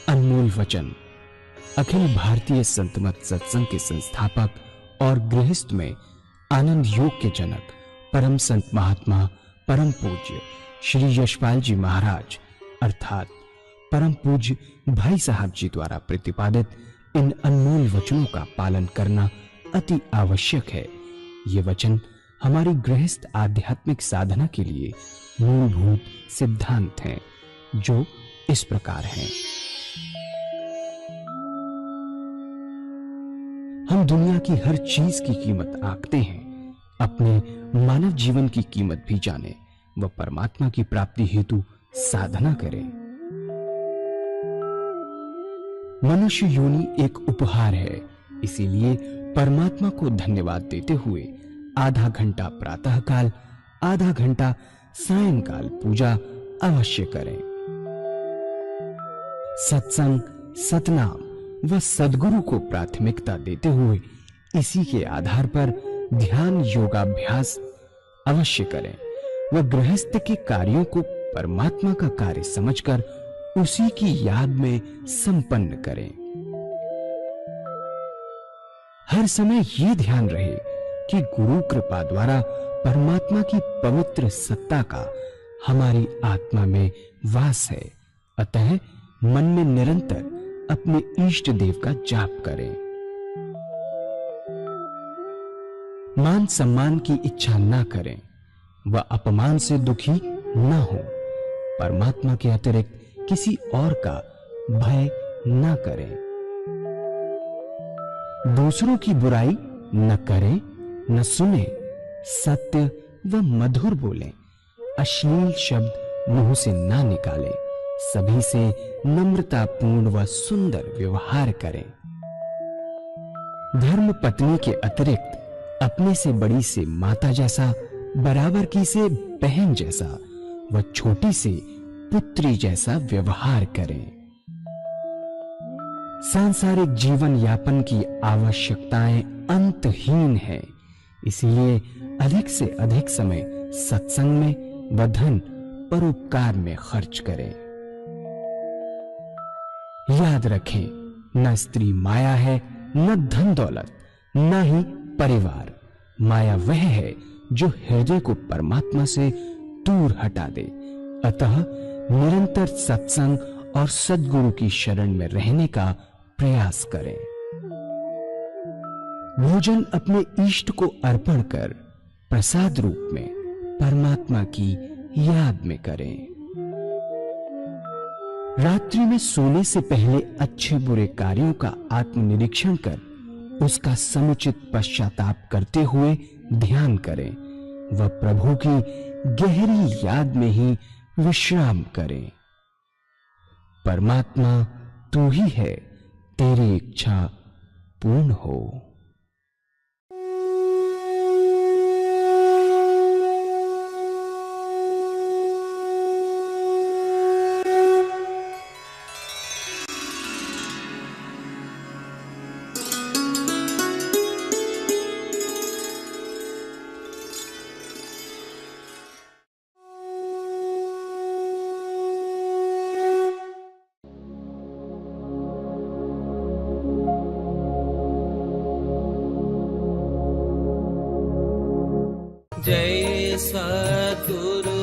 अनमोल वचन। अखिल भारतीय संत मत सत्संग के संस्थापक और गृहस्थ में आनंद योग के जनक परम संत महात्मा परम पूज्य श्री यशपाल जी महाराज अर्थात परम पूज्य भाई साहब जी द्वारा प्रतिपादित इन अनमोल वचनों का पालन करना अति आवश्यक है। ये वचन हमारी गृहस्थ आध्यात्मिक साधना के लिए मूलभूत सिद्धांत हैं, जो इस प्रकार हैं। हम दुनिया की हर चीज की कीमत आंकते हैं, अपने मानव जीवन की कीमत भी जाने व परमात्मा की प्राप्ति हेतु साधना करें। मनुष्य योनि एक उपहार है, इसीलिए परमात्मा को धन्यवाद देते हुए आधा घंटा प्रातःकाल, आधा घंटा सायंकाल पूजा अवश्य करें। सत्संग, सतनाम व सद्गुरु को प्राथमिकता देते हुए इसी के आधार पर ध्यान योगाभ्यास अवश्य करें व गृहस्थ के कार्यों को परमात्मा का कार्य समझकर उसी की याद में संपन्न करें। हर समय ये ध्यान रहे कि गुरु कृपा द्वारा परमात्मा की पवित्र सत्ता का हमारी आत्मा में वास है, अतः मन में निरंतर अपने इष्ट देव का जाप करें। मान सम्मान की इच्छा न करें व अपमान से दुखी न हो। परमात्मा के अतिरिक्त किसी और का भय न करें। दूसरों की बुराई न करें, न सुने, सत्य व मधुर बोलें, अश्लील शब्द मुंह से ना निकालें, सभी से नम्रतापूर्ण व सुंदर व्यवहार करें। धर्म पत्नी के अतिरिक्त अपने से बड़ी से माता जैसा, बराबर की से बहन जैसा व छोटी से पुत्री जैसा व्यवहार करें। सांसारिक जीवन यापन की आवश्यकताएं अंतहीन है, इसलिए अधिक से अधिक समय सत्संग में व धन परोपकार में खर्च करें। याद रखें, न स्त्री माया है, न धन दौलत, न ही परिवार। माया वह है जो हृदय को परमात्मा से दूर हटा दे। अतः निरंतर सत्संग और सद्गुरु की शरण में रहने का प्रयास करें। भोजन अपने इष्ट को अर्पण कर प्रसाद रूप में परमात्मा की याद में करें। रात्रि में सोने से पहले अच्छे बुरे कार्यों का आत्मनिरीक्षण कर उसका समुचित पश्चाताप करते हुए ध्यान करें व प्रभु की गहरी याद में ही विश्राम करें। परमात्मा तू ही है, तेरी इच्छा पूर्ण हो। जय सद्गुरुदेव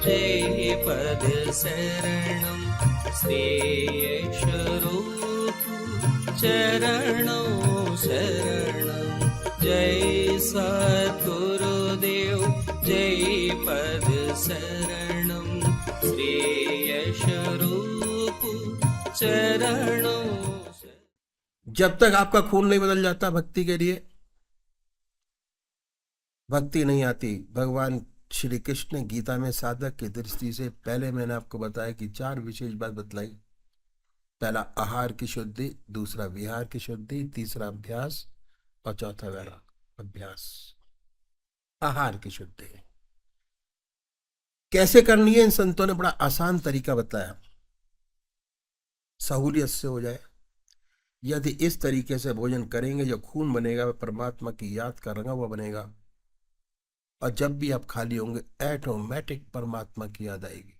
जय पद शरणम श्री स्वरूप चरणों शरणम। जय सद्गुरुदेव जय पद शरणम श्री स्वरूप चरणों। जब तक आपका खून नहीं बदल जाता भक्ति के लिए, भक्ति नहीं आती। भगवान श्री कृष्ण ने गीता में साधक की दृष्टि से पहले मैंने आपको बताया कि 4 विशेष बात बतलाई। पहला आहार की शुद्धि, दूसरा विहार की शुद्धि, तीसरा अभ्यास और चौथा वैराग अभ्यास। आहार की शुद्धि कैसे करनी है, इन संतों ने बड़ा आसान तरीका बताया, सहूलियत से हो जाए। यदि इस तरीके से भोजन करेंगे, जो खून बनेगा वह परमात्मा की याद का रंगा हुआ बनेगा, और जब भी आप खाली होंगे ऑटोमेटिक परमात्मा की याद आएगी।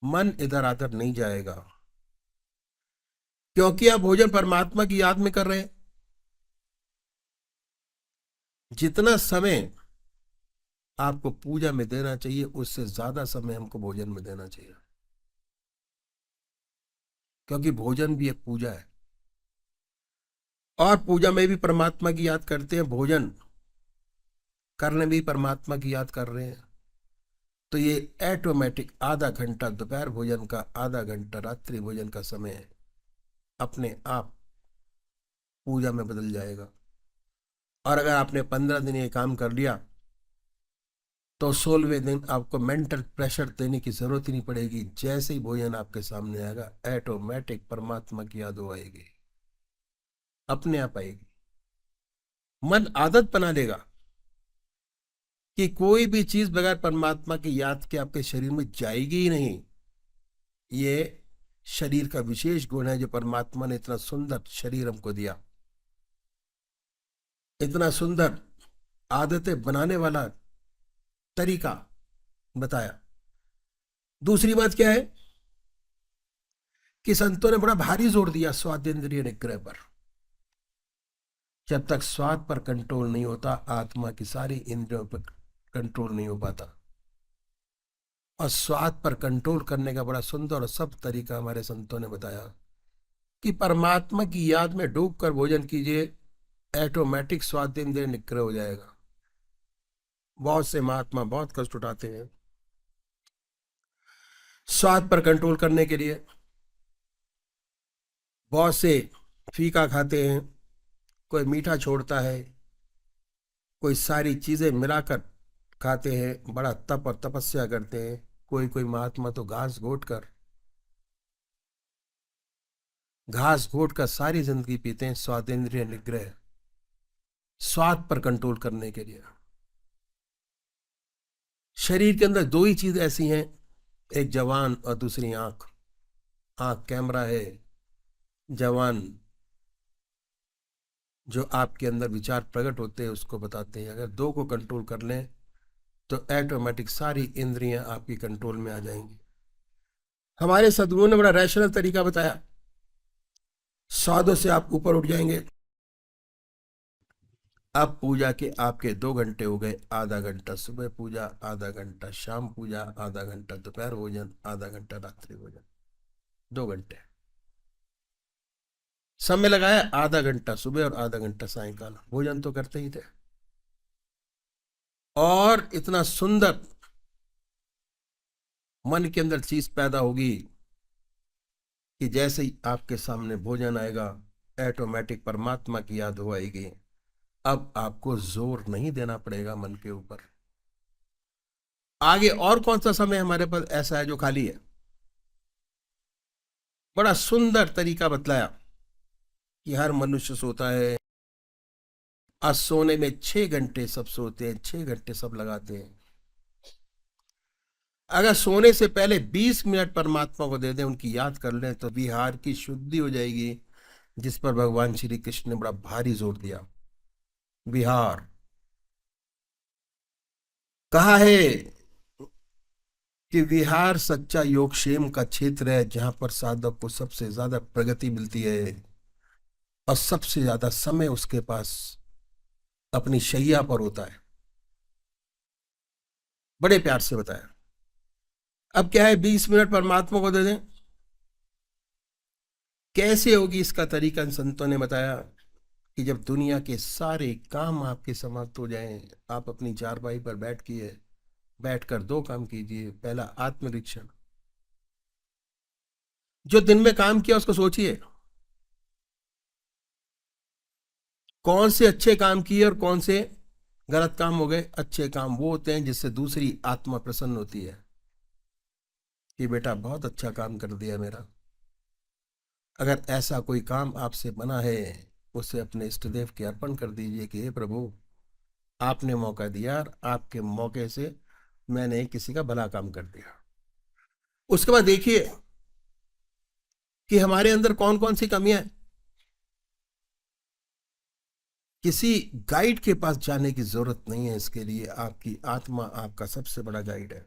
मन इधर आधर नहीं जाएगा, क्योंकि आप भोजन परमात्मा की याद में कर रहे हैं। जितना समय आपको पूजा में देना चाहिए उससे ज्यादा समय हमको भोजन में देना चाहिए, क्योंकि भोजन भी एक पूजा है और पूजा में भी परमात्मा की याद करते हैं, भोजन करने में भी परमात्मा की याद कर रहे हैं। तो ये ऑटोमेटिक आधा घंटा दोपहर भोजन का, आधा घंटा रात्रि भोजन का समय अपने आप पूजा में बदल जाएगा। और अगर आपने 15 दिन ये काम कर लिया तो 16वें दिन आपको मेंटल प्रेशर देने की जरूरत ही नहीं पड़ेगी। जैसे ही भोजन आपके सामने आएगा ऑटोमेटिक परमात्मा की याद हो आएगी, अपने आप आएगी। मन आदत बना लेगा कि कोई भी चीज बगैर परमात्मा की याद के आपके शरीर में जाएगी ही नहीं। ये शरीर का विशेष गुण है जो परमात्मा ने इतना सुंदर शरीर हमको दिया, इतना सुंदर आदतें बनाने वाला तरीका बताया। दूसरी बात क्या है कि संतों ने बड़ा भारी जोर दिया स्वादेंद्रिय निग्रह पर। जब तक स्वाद पर कंट्रोल नहीं होता, आत्मा की सारी इंद्रियों पर कंट्रोल नहीं हो पाता। और स्वाद पर कंट्रोल करने का बड़ा सुंदर और सब तरीका हमारे संतों ने बताया कि परमात्मा की याद में डूबकर भोजन कीजिए, ऑटोमेटिक स्वादेंद्रिय निग्रह हो जाएगा। बहुत से महात्मा बहुत कष्ट उठाते हैं स्वाद पर कंट्रोल करने के लिए। बहुत से फीका खाते हैं, कोई मीठा छोड़ता है, कोई सारी चीजें मिलाकर खाते हैं, बड़ा तप और तपस्या करते हैं। कोई कोई महात्मा तो घास घोट कर सारी जिंदगी पीते हैं स्वादेंद्रिय निग्रह, स्वाद पर कंट्रोल करने के लिए। शरीर के अंदर दो ही चीज ऐसी हैं, एक जवान और दूसरी आंख। आंख कैमरा है, जवान जो आपके अंदर विचार प्रकट होते हैं उसको बताते हैं। अगर दो को कंट्रोल कर लें तो ऑटोमेटिक सारी इंद्रियां आपकी कंट्रोल में आ जाएंगी। हमारे सदगुरु ने बड़ा रैशनल तरीका बताया, स्वादों से आप ऊपर उठ जाएंगे। अब पूजा के आपके 2 घंटे हो गए, आधा घंटा सुबह पूजा, आधा घंटा शाम पूजा, आधा घंटा दोपहर भोजन, आधा घंटा रात्रि भोजन। 2 घंटे समय लगाया, आधा घंटा सुबह और आधा घंटा सायंकाल। भोजन तो करते ही थे और इतना सुंदर मन के अंदर चीज पैदा होगी कि जैसे ही आपके सामने भोजन आएगा ऑटोमेटिक परमात्मा की याद हो आएगी। अब आपको जोर नहीं देना पड़ेगा मन के ऊपर। आगे और कौन सा समय हमारे पास ऐसा है जो खाली है? बड़ा सुंदर तरीका बतलाया कि हर मनुष्य सोता है, आज सोने में 6 घंटे सब सोते हैं, 6 घंटे सब लगाते हैं। अगर सोने से पहले 20 मिनट परमात्मा को दे दें, उनकी याद कर लें, तो विहार की शुद्धि हो जाएगी, जिस पर भगवान श्री कृष्ण ने बड़ा भारी जोर दिया। विहार कहा है कि विहार सच्चा योगक्षेम का क्षेत्र है, जहां पर साधक को सबसे ज्यादा प्रगति मिलती है और सबसे ज्यादा समय उसके पास अपनी शैया पर होता है। बड़े प्यार से बताया। अब क्या है, 20 मिनट परमात्मा को दे दें, कैसे होगी इसका तरीका संतों ने बताया कि जब दुनिया के सारे काम आपके समाप्त हो जाएं, आप अपनी चारपाई पर बैठकर 2 काम कीजिए। पहला आत्मनिरीक्षण, जो दिन में काम किया उसको सोचिए, कौन से अच्छे काम किए और कौन से गलत काम हो गए। अच्छे काम वो होते हैं जिससे दूसरी आत्मा प्रसन्न होती है कि बेटा बहुत अच्छा काम कर दिया मेरा। अगर ऐसा कोई काम आपसे बना है, उसे अपने इष्ट देव के अर्पण कर दीजिए कि हे प्रभु, आपने मौका दिया और आपके मौके से मैंने किसी का भला काम कर दिया। उसके बाद देखिए कि हमारे अंदर कौन कौन सी कमियां हैं। किसी गाइड के पास जाने की जरूरत नहीं है, इसके लिए आपकी आत्मा आपका सबसे बड़ा गाइड है।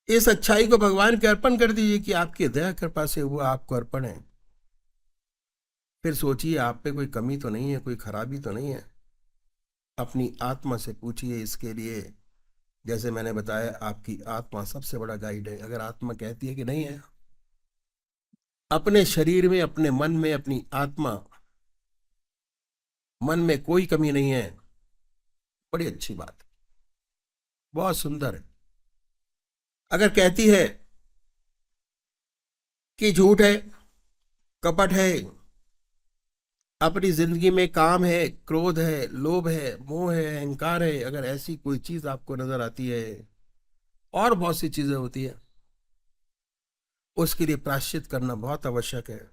इस अच्छाई को भगवान के अर्पण कर दीजिए कि आपकी दया कृपा से वो आपको अर्पण है। फिर सोचिए आप पे कोई कमी तो नहीं है, कोई खराबी तो नहीं है। अपनी आत्मा से पूछिए इसके लिए। जैसे मैंने बताया, आपकी आत्मा सबसे बड़ा गाइड है। अगर आत्मा कहती है कि नहीं है, अपने शरीर में, अपने मन में, अपनी आत्मा, मन में कोई कमी नहीं है, बड़ी अच्छी बात है, बहुत सुंदर है। अगर कहती है कि झूठ है, कपट है, अपनी जिंदगी में काम है, क्रोध है, लोभ है, मोह है, अहंकार है, अगर ऐसी कोई चीज आपको नजर आती है, और बहुत सी चीजें होती है, उसके लिए प्रायश्चित करना बहुत आवश्यक है।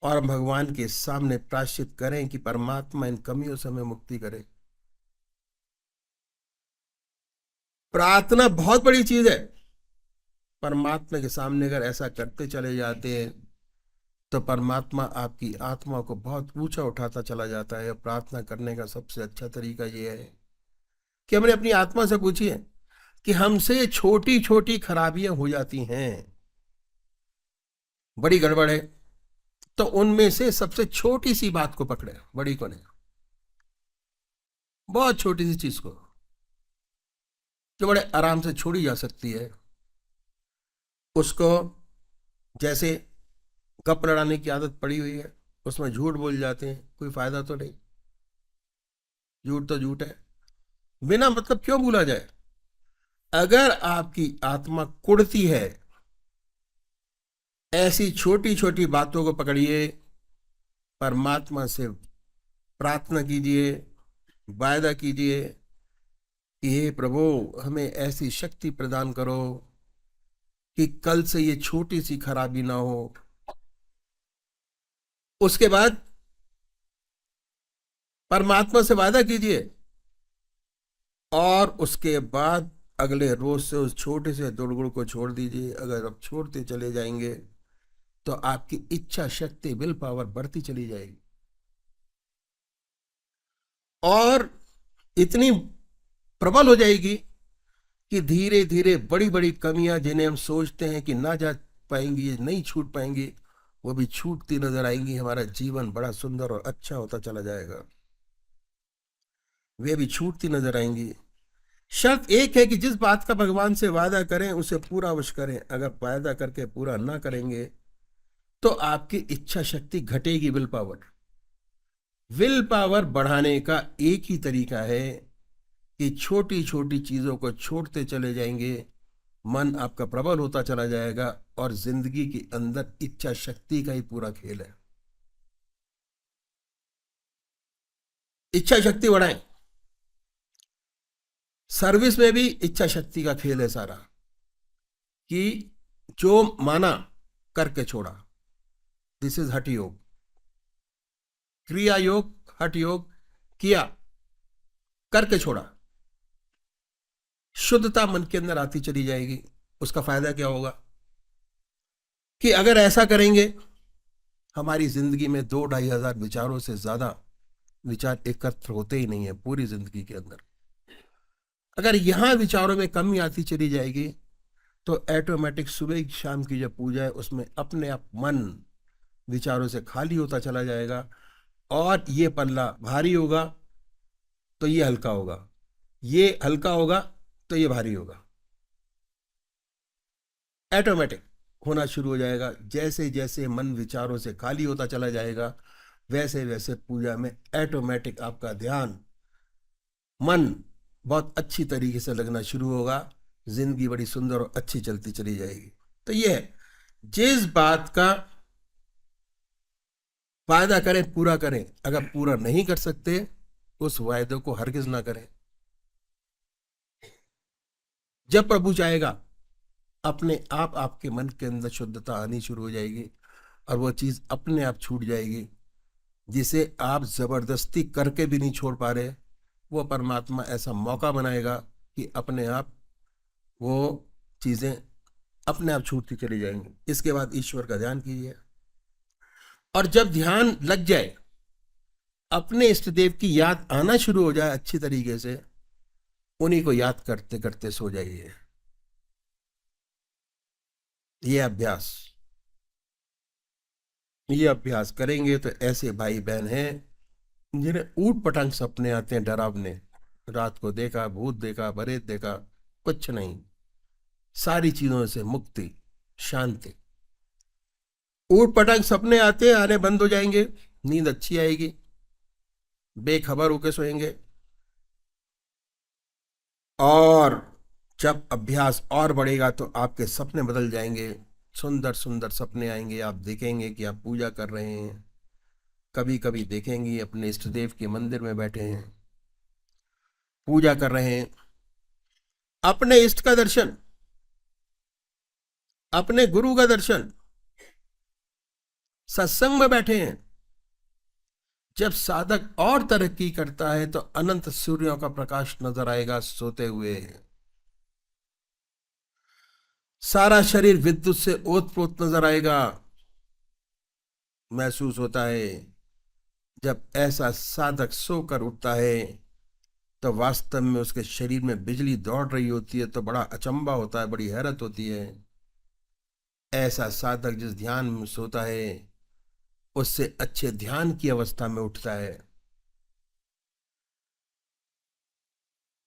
और हम भगवान के सामने प्रायश्चित करें कि परमात्मा इन कमियों से हमें मुक्ति करे। प्रार्थना बहुत बड़ी चीज है। परमात्मा के सामने अगर ऐसा करते चले जाते हैं तो परमात्मा आपकी आत्मा को बहुत ऊंचा उठाता चला जाता है। प्रार्थना करने का सबसे अच्छा तरीका यह है कि हमने अपनी आत्मा से पूछिए कि हमसे छोटी छोटी खराबियां हो जाती हैं, बड़ी गड़बड़ है, तो उनमें से सबसे छोटी सी बात को पकड़े, बड़ी को नहीं, बहुत छोटी सी चीज को जो बड़े आराम से छोड़ी जा सकती है, उसको, जैसे गप लड़ाने की आदत पड़ी हुई है, उसमें झूठ बोल जाते हैं, कोई फायदा तो नहीं, झूठ तो झूठ है, बिना मतलब क्यों बोला जाए। अगर आपकी आत्मा कुढ़ती है, ऐसी छोटी छोटी बातों को पकड़िए, परमात्मा से प्रार्थना कीजिए, वायदा कीजिए कि हे प्रभु, हमें ऐसी शक्ति प्रदान करो कि कल से ये छोटी सी खराबी ना हो। उसके बाद परमात्मा से वादा कीजिए, और उसके बाद अगले रोज से उस छोटे से दुर्गुण को छोड़ दीजिए। अगर आप छोड़ते चले जाएंगे तो आपकी इच्छा शक्ति, विल पावर बढ़ती चली जाएगी, और इतनी प्रबल हो जाएगी कि धीरे धीरे बड़ी बड़ी कमियां, जिन्हें हम सोचते हैं कि ना जा पाएंगी, नहीं छूट पाएंगी, वो भी छूटती नजर आएंगी। हमारा जीवन बड़ा सुंदर और अच्छा होता चला जाएगा, वे भी छूटती नजर आएंगी। शर्त एक है कि जिस बात का भगवान से वादा करें उसे पूरा अवश्य करें। अगर वादा करके पूरा ना करेंगे तो आपकी इच्छा शक्ति घटेगी। विल पावर बढ़ाने का एक ही तरीका है कि छोटी छोटी चीजों को छोड़ते चले जाएंगे, मन आपका प्रबल होता चला जाएगा, और जिंदगी के अंदर इच्छा शक्ति का ही पूरा खेल है। इच्छा शक्ति बढ़ाएं। सर्विस में भी इच्छा शक्ति का खेल है सारा, कि जो माना करके छोड़ा, दिस इज हठ योग। क्रिया योग, हठ योग, किया, करके छोड़ा, शुद्धता मन के अंदर आती चली जाएगी। उसका फायदा क्या होगा कि अगर ऐसा करेंगे, हमारी जिंदगी में 2-2.5 हजार विचारों से ज्यादा विचार एकत्र होते ही नहीं है पूरी जिंदगी के अंदर। अगर यहां विचारों में कमी आती चली जाएगी तो ऑटोमेटिक सुबह शाम की जो पूजा है उसमें अपने आप मन विचारों से खाली होता चला जाएगा, और ये पल्ला भारी होगा तो ये हल्का होगा, ये हल्का होगा तो ये भारी होगा, ऑटोमेटिक होना शुरू हो जाएगा। जैसे जैसे मन विचारों से खाली होता चला जाएगा, वैसे वैसे पूजा में ऑटोमेटिक आपका ध्यान, मन बहुत अच्छी तरीके से लगना शुरू होगा, जिंदगी बड़ी सुंदर और अच्छी चलती चली जाएगी। तो ये है, जिस बात का वायदा करें पूरा करें। अगर पूरा नहीं कर सकते उस वायदे को हरगिज ना करें। जब प्रभु चाहेगा अपने आप आपके मन के अंदर शुद्धता आनी शुरू हो जाएगी, और वो चीज अपने आप छूट जाएगी जिसे आप जबरदस्ती करके भी नहीं छोड़ पा रहे। वो परमात्मा ऐसा मौका बनाएगा कि अपने आप वो चीजें अपने आप छूटती चली जाएंगी। इसके बाद ईश्वर का ध्यान कीजिए, और जब ध्यान लग जाए, अपने इष्ट देव की याद आना शुरू हो जाए अच्छी तरीके से, उन्हीं को याद करते करते सो जाइए। ये अभ्यास करेंगे तो ऐसे भाई बहन हैं जिन्हें ऊट पटांग सपने आते हैं डरावने। रात को देखा, भूत देखा, प्रेत देखा, कुछ नहीं, सारी चीजों से मुक्ति, शांति। ऊट पटांग सपने आते हैं, आने बंद हो जाएंगे, नींद अच्छी आएगी, बेखबर होके सोएंगे। और जब अभ्यास और बढ़ेगा तो आपके सपने बदल जाएंगे, सुंदर सुंदर सपने आएंगे। आप देखेंगे कि आप पूजा कर रहे हैं, कभी कभी देखेंगे अपने इष्ट देव के मंदिर में बैठे हैं, पूजा कर रहे हैं, अपने इष्ट का दर्शन, अपने गुरु का दर्शन, सत्संग में बैठे हैं। जब साधक और तरक्की करता है तो अनंत सूर्यों का प्रकाश नजर आएगा सोते हुए। सारा शरीर विद्युत से ओतप्रोत नजर आएगा। महसूस होता है जब ऐसा साधक सोकर उठता है तो वास्तव में उसके शरीर में बिजली दौड़ रही होती है, तो बड़ा अचंभा होता है, बड़ी हैरत होती है। ऐसा साधक जिस ध्यान में सोता है उससे अच्छे ध्यान की अवस्था में उठता है।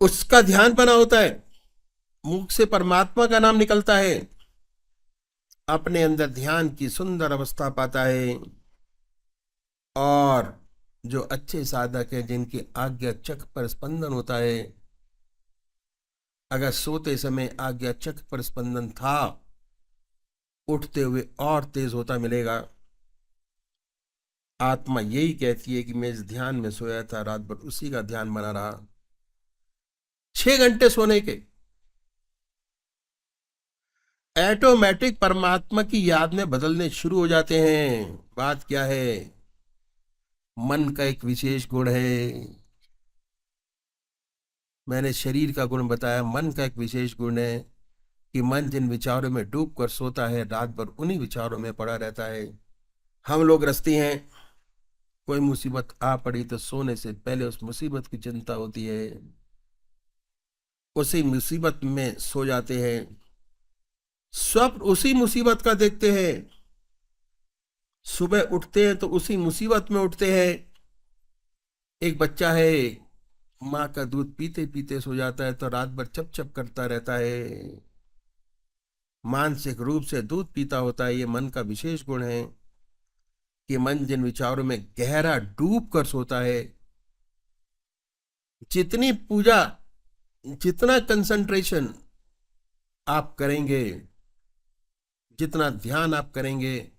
उसका ध्यान बना होता है, मुख से परमात्मा का नाम निकलता है, अपने अंदर ध्यान की सुंदर अवस्था पाता है। और जो अच्छे साधक है, जिनकी आज्ञा चक्र पर स्पंदन होता है, अगर सोते समय आज्ञा चक्र पर स्पंदन था, उठते हुए और तेज होता मिलेगा। आत्मा यही कहती है कि मैं इस ध्यान में सोया था, रात भर उसी का ध्यान बना रहा। 6 घंटे सोने के ऑटोमेटिक परमात्मा की याद में बदलने शुरू हो जाते हैं। बात क्या है? मन का एक विशेष गुण है। मैंने शरीर का गुण बताया, मन का एक विशेष गुण है कि मन जिन विचारों में डूब कर सोता है, रात भर उन्हीं विचारों में पड़ा रहता है। हम लोग ग्रस्ती हैं, कोई मुसीबत आ पड़ी तो सोने से पहले उस मुसीबत की चिंता होती है, उसी मुसीबत में सो जाते हैं, स्वप्न उसी मुसीबत का देखते हैं, सुबह उठते हैं तो उसी मुसीबत में उठते हैं। एक बच्चा है, माँ का दूध पीते पीते सो जाता है तो रात भर चप चप करता रहता है, मानसिक रूप से दूध पीता होता है। ये मन का विशेष गुण है कि मन जिन विचारों में गहरा डूब कर सोता है, जितनी पूजा, जितना कंसंट्रेशन आप करेंगे, जितना ध्यान आप करेंगे,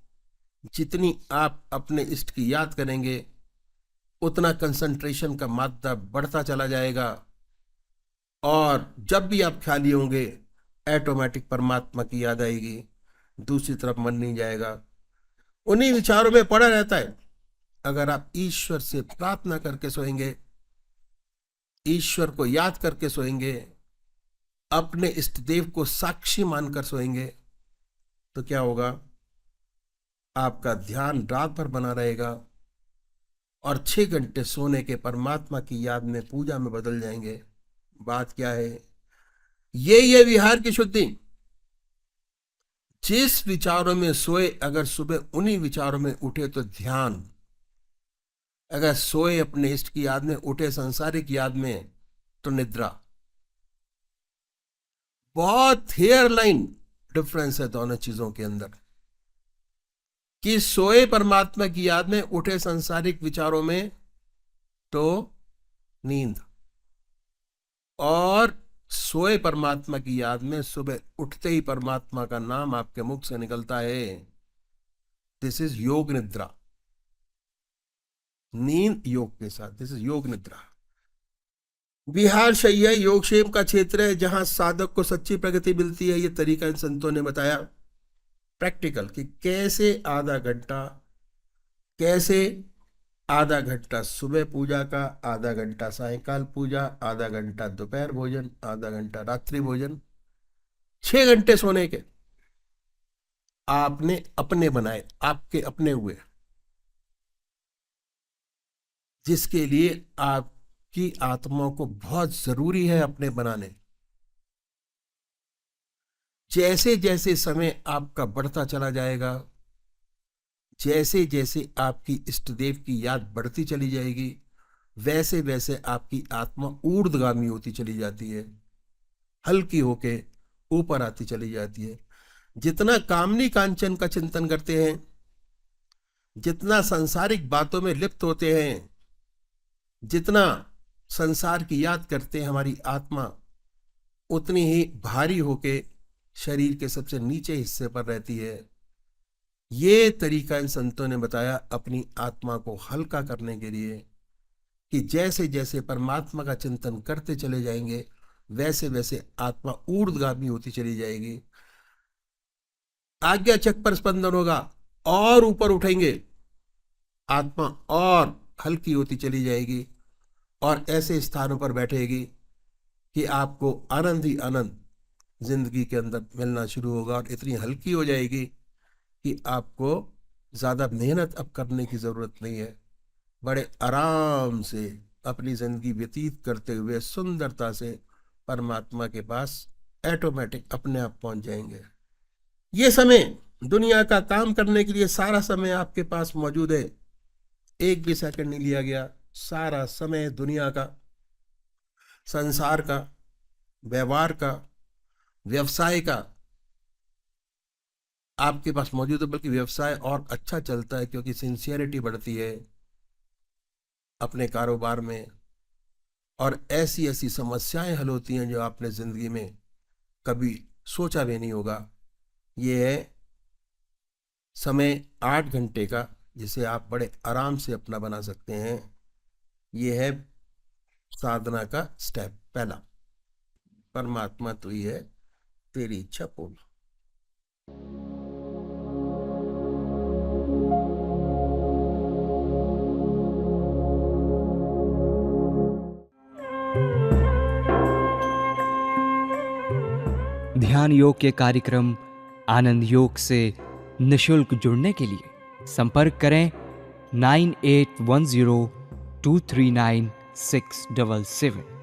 जितनी आप अपने इष्ट की याद करेंगे, उतना कंसंट्रेशन का मात्रा बढ़ता चला जाएगा। और जब भी आप खाली होंगे, ऑटोमेटिक परमात्मा की याद आएगी, दूसरी तरफ मन नहीं जाएगा, उन्हीं विचारों में पड़ा रहता है। अगर आप ईश्वर से प्रार्थना करके सोएंगे, ईश्वर को याद करके सोएंगे, अपने इष्ट देव को साक्षी मानकर सोएंगे, तो क्या होगा? आपका ध्यान रात भर बना रहेगा और 6 घंटे सोने के परमात्मा की याद में, पूजा में बदल जाएंगे। बात क्या है? ये विहार की शुद्धि। जिस विचारों में सोए, अगर सुबह उन्हीं विचारों में उठे तो ध्यान। अगर सोए अपने इष्ट की याद में, उठे संसारिक याद में, तो निद्रा। बहुत हेयर लाइन डिफरेंस है दोनों चीजों के अंदर, कि सोए परमात्मा की याद में, उठे संसारिक विचारों में तो नींद, और सोए परमात्मा की याद में सुबह उठते ही परमात्मा का नाम आपके मुख से निकलता है। दिस इज योग निद्रा। नींद योग के साथ, दिस इज योग निद्रा। विहार शैया योगक्षेम का क्षेत्र है जहां साधक को सच्ची प्रगति मिलती है। ये तरीका इन संतों ने बताया प्रैक्टिकल, कि कैसे आधा घंटा सुबह पूजा का, आधा घंटा सायकाल पूजा, आधा घंटा दोपहर भोजन, आधा घंटा रात्रि भोजन, 6 घंटे सोने के आपने अपने बनाए, आपके अपने हुए, जिसके लिए आपकी आत्मा को बहुत जरूरी है अपने बनाने। जैसे जैसे समय आपका बढ़ता चला जाएगा, जैसे जैसे आपकी इष्ट देव की याद बढ़ती चली जाएगी, वैसे वैसे आपकी आत्मा ऊर्ध्वगामी होती चली जाती है, हल्की होके ऊपर आती चली जाती है। जितना कामनी कांचन का चिंतन करते हैं, जितना सांसारिक बातों में लिप्त होते हैं, जितना संसार की याद करते हैं, हमारी आत्मा उतनी ही भारी होके शरीर के सबसे नीचे हिस्से पर रहती है। ये तरीका इन संतों ने बताया अपनी आत्मा को हल्का करने के लिए, कि जैसे जैसे परमात्मा का चिंतन करते चले जाएंगे, वैसे वैसे आत्मा ऊर्ध्वगामी होती चली जाएगी। आज्ञा चक्र पर स्पंदन होगा और ऊपर उठेंगे, आत्मा और हल्की होती चली जाएगी और ऐसे स्थानों पर बैठेगी कि आपको आनंद ही आनंद जिंदगी के अंदर मिलना शुरू होगा, और इतनी हल्की हो जाएगी कि आपको ज्यादा मेहनत अब करने की जरूरत नहीं है। बड़े आराम से अपनी जिंदगी व्यतीत करते हुए सुंदरता से परमात्मा के पास ऑटोमेटिक अपने आप पहुंच जाएंगे। ये समय दुनिया का काम करने के लिए सारा समय आपके पास मौजूद है, एक भी सेकंड नहीं लिया गया। सारा समय दुनिया का, संसार का, व्यवहार का, व्यवसाय का आपके पास मौजूद है। बल्कि व्यवसाय और अच्छा चलता है क्योंकि सिंसियरिटी बढ़ती है अपने कारोबार में, और ऐसी ऐसी समस्याएं हल होती हैं जो आपने जिंदगी में कभी सोचा भी नहीं होगा। ये है समय 8 घंटे का, जिसे आप बड़े आराम से अपना बना सकते हैं। ये है साधना का स्टेप पहला, परमात्मा तू ही है, तेरी इच्छा पूर्ण। ध्यान योग के कार्यक्रम आनंद योग से निशुल्क जुड़ने के लिए संपर्क करें 9810239677।